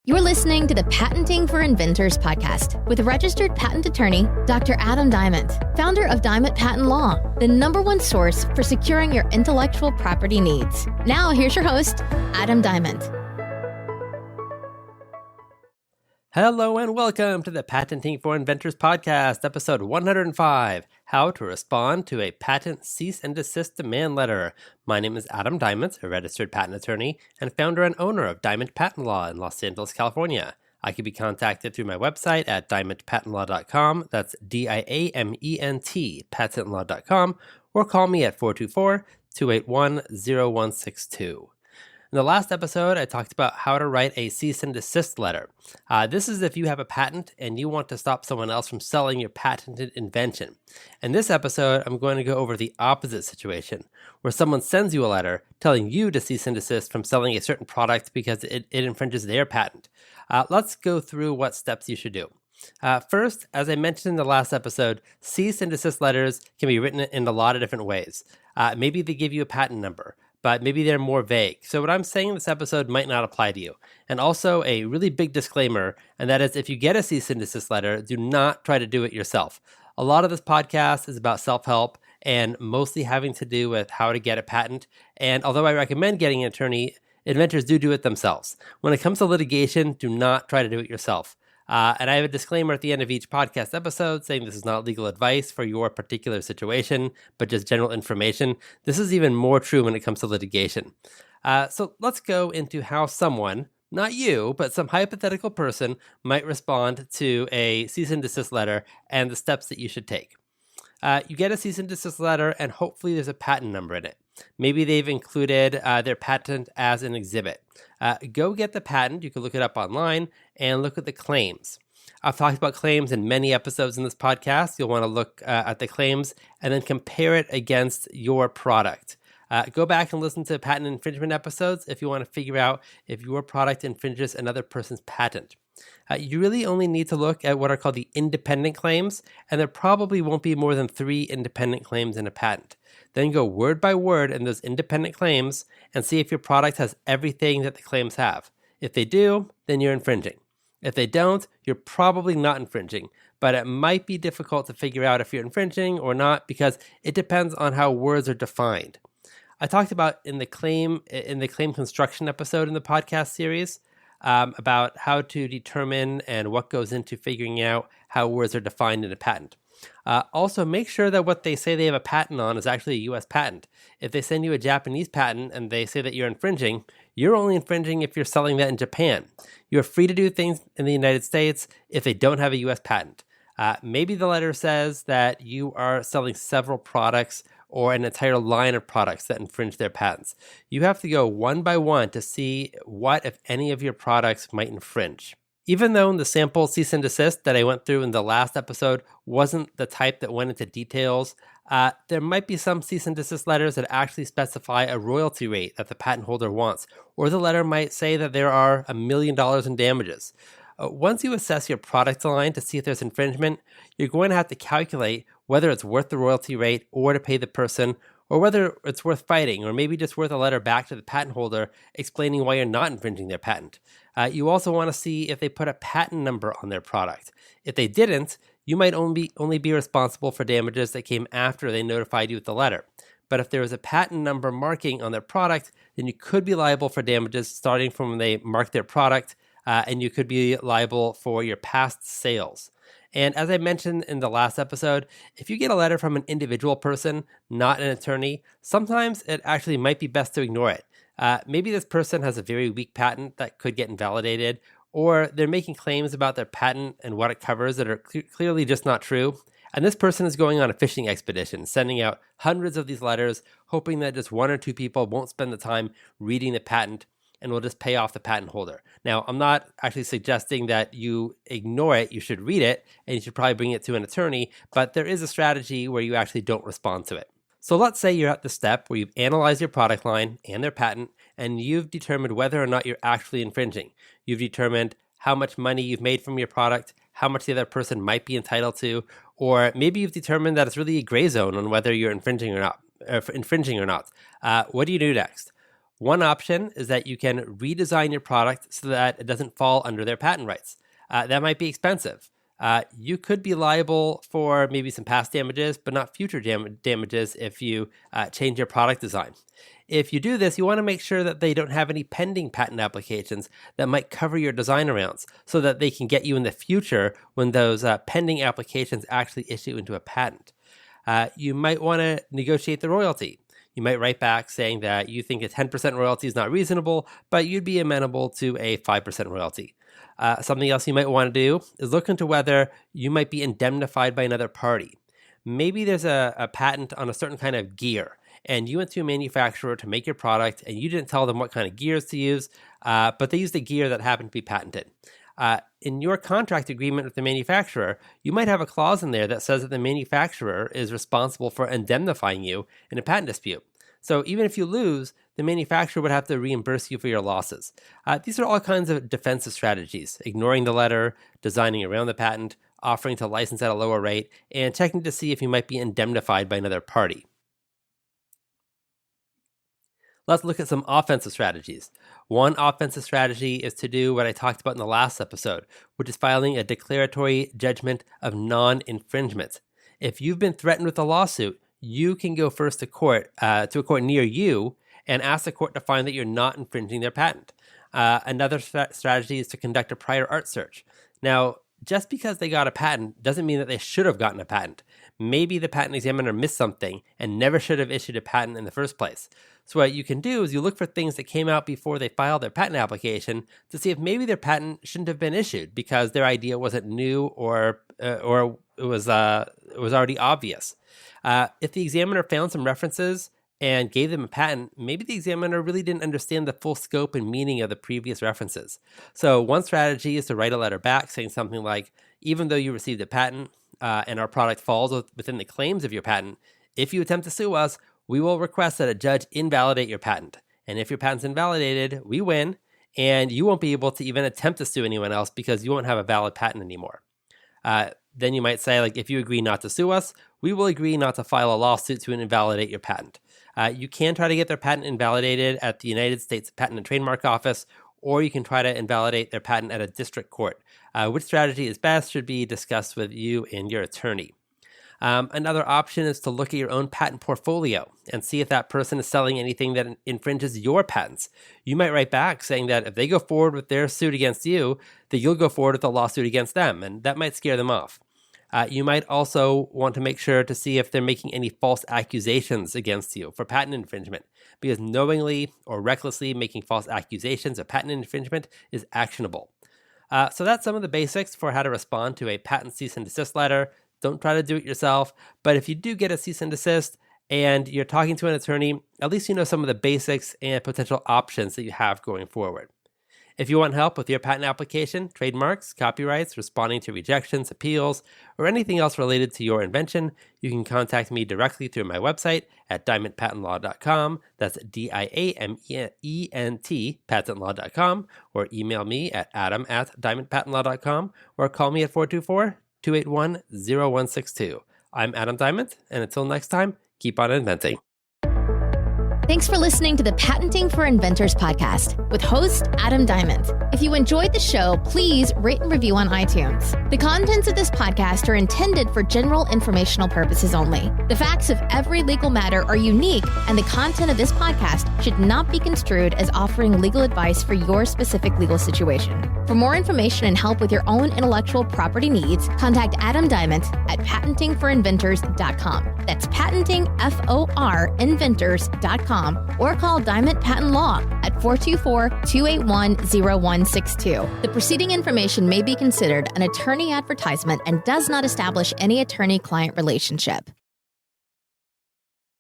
You're listening to the Patenting for Inventors podcast with registered patent attorney, Dr. Adam Diamond, founder of Diamond Patent Law, the #1 source for securing your intellectual property needs. Now, here's your host, Adam Diamond. Hello and welcome to the Patenting for Inventors podcast, episode 105, How to Respond to a Patent Cease and Desist Demand Letter. My name is Adam Diamond, a registered patent attorney and founder and owner of Diamond Patent Law in Los Angeles, California. I can be contacted through my website at diamondpatentlaw.com, that's D-I-A-M-E-N-T, patentlaw.com, or call me at 424-281-0162. In the last episode, I talked about how to write a cease and desist letter. This is if you have a patent and you want to stop someone else from selling your patented invention. In this episode, I'm going to go over the opposite situation, where someone sends you a letter telling you to cease and desist from selling a certain product because it infringes their patent. Let's go through what steps you should do. First, as I mentioned in the last episode, cease and desist letters can be written in a lot of different ways. Maybe they give you a patent number, but maybe they're more vague. So what I'm saying in this episode might not apply to you. And also a really big disclaimer, and that is if you get a cease and desist letter, do not try to do it yourself. A lot of this podcast is about self-help and mostly having to do with how to get a patent. And although I recommend getting an attorney, inventors do it themselves. When it comes to litigation, do not try to do it yourself. And I have a disclaimer at the end of each podcast episode saying this is not legal advice for your particular situation, but just general information. This is even more true when it comes to litigation. So let's go into how someone, not you, but some hypothetical person might respond to a cease and desist letter and the steps that you should take. You get a cease and desist letter and hopefully there's a patent number in it. Maybe they've included their patent as an exhibit. Go get the patent. You can look it up online and look at the claims. I've talked about claims in many episodes in this podcast. You'll want to look at the claims and then compare it against your product. Go back and listen to patent infringement episodes if you want to figure out if your product infringes another person's patent. You really only need to look at what are called the independent claims, and there probably won't be more than 3 independent claims in a patent. Then go word by word in those independent claims and see if your product has everything that the claims have. If they do, then you're infringing. If they don't, you're probably not infringing, but it might be difficult to figure out if you're infringing or not because it depends on how words are defined. I talked about in the claim construction episode in the podcast series about how to determine and what goes into figuring out how words are defined in a patent. Also, make sure that what they say they have a patent on is actually a U.S. patent. If they send you a Japanese patent and they say that you're infringing, you're only infringing if you're selling that in Japan. You're free to do things in the United States if they don't have a U.S. patent. Maybe the letter says that you are selling several products or an entire line of products that infringe their patents. You have to go one by one to see what, if any, of your products might infringe. Even though the sample cease and desist that I went through in the last episode wasn't the type that went into details, there might be some cease and desist letters that actually specify a royalty rate that the patent holder wants, or the letter might say that there are $1 million in damages. Once you assess your product line to see if there's infringement, you're going to have to calculate whether it's worth the royalty rate or to pay the person, or whether it's worth fighting, or maybe just worth a letter back to the patent holder explaining why you're not infringing their patent. You also want to see if they put a patent number on their product. If they didn't, you might only be responsible for damages that came after they notified you with the letter. But if there was a patent number marking on their product, then you could be liable for damages starting from when they marked their product, and you could be liable for your past sales. And as I mentioned in the last episode, if you get a letter from an individual person, not an attorney, sometimes it actually might be best to ignore it. Maybe this person has a very weak patent that could get invalidated, or they're making claims about their patent and what it covers that are clearly just not true. And this person is going on a fishing expedition, sending out hundreds of these letters, hoping that just 1 or 2 people won't spend the time reading the patent and will just pay off the patent holder. Now, I'm not actually suggesting that you ignore it. You should read it, and you should probably bring it to an attorney, but there is a strategy where you actually don't respond to it. So let's say you're at the step where you've analyzed your product line and their patent, and you've determined whether or not you're actually infringing. You've determined how much money you've made from your product, how much the other person might be entitled to, or maybe you've determined that it's really a gray zone on whether you're infringing or not. What do you do next? One option is that you can redesign your product so that it doesn't fall under their patent rights. That might be expensive. You could be liable for maybe some past damages, but not future damages if you change your product design. If you do this, you want to make sure that they don't have any pending patent applications that might cover your design arounds so that they can get you in the future when those pending applications actually issue into a patent. You might want to negotiate the royalty. You might write back saying that you think a 10% royalty is not reasonable, but you'd be amenable to a 5% royalty. Something else you might want to do is look into whether you might be indemnified by another party. Maybe there's a patent on a certain kind of gear, and you went to a manufacturer to make your product, and you didn't tell them what kind of gears to use, but they used a gear that happened to be patented. In your contract agreement with the manufacturer, you might have a clause in there that says that the manufacturer is responsible for indemnifying you in a patent dispute. So even if you lose, the manufacturer would have to reimburse you for your losses. These are all kinds of defensive strategies: ignoring the letter, designing around the patent, offering to license at a lower rate, and checking to see if you might be indemnified by another party. Let's look at some offensive strategies. One offensive strategy is to do what I talked about in the last episode, which is filing a declaratory judgment of non-infringement. If you've been threatened with a lawsuit, you can go first to a court near you, and ask the court to find that you're not infringing their patent. Another strategy is to conduct a prior art search. Now, just because they got a patent doesn't mean that they should have gotten a patent. Maybe the patent examiner missed something and never should have issued a patent in the first place. So what you can do is you look for things that came out before they filed their patent application to see if maybe their patent shouldn't have been issued because their idea wasn't new or it was already obvious. If the examiner found some references and gave them a patent, maybe the examiner really didn't understand the full scope and meaning of the previous references. So one strategy is to write a letter back saying something like, even though you received a patent and our product falls within the claims of your patent, if you attempt to sue us, we will request that a judge invalidate your patent. And if your patent's invalidated, we win, and you won't be able to even attempt to sue anyone else because you won't have a valid patent anymore. Then you might say, like, if you agree not to sue us, we will agree not to file a lawsuit to invalidate your patent. You can try to get their patent invalidated at the United States Patent and Trademark Office, or you can try to invalidate their patent at a district court. Which strategy is best should be discussed with you and your attorney. Another option is to look at your own patent portfolio and see if that person is selling anything that infringes your patents. You might write back saying that if they go forward with their suit against you, that you'll go forward with a lawsuit against them, and that might scare them off. You might also want to make sure to see if they're making any false accusations against you for patent infringement, because knowingly or recklessly making false accusations of patent infringement is actionable. So that's some of the basics for how to respond to a patent cease and desist letter. Don't try to do it yourself, but if you do get a cease and desist and you're talking to an attorney, at least you know some of the basics and potential options that you have going forward. If you want help with your patent application, trademarks, copyrights, responding to rejections, appeals, or anything else related to your invention, you can contact me directly through my website at diamondpatentlaw.com. That's DIAMENT, patentlaw.com, or email me at adam@diamondpatentlaw.com, or call me at 424-281-0162. I'm Adam Diamond, and until next time, keep on inventing. Thanks for listening to the Patenting for Inventors podcast with host Adam Diamond. If you enjoyed the show, please rate and review on iTunes. The contents of this podcast are intended for general informational purposes only. The facts of every legal matter are unique, and the content of this podcast should not be construed as offering legal advice for your specific legal situation. For more information and help with your own intellectual property needs, contact Adam Diamond at patentingforinventors.com. That's patentingforinventors.com. Or call Diamond Patent Law at 424-281-0162. The preceding information may be considered an attorney advertisement and does not establish any attorney-client relationship.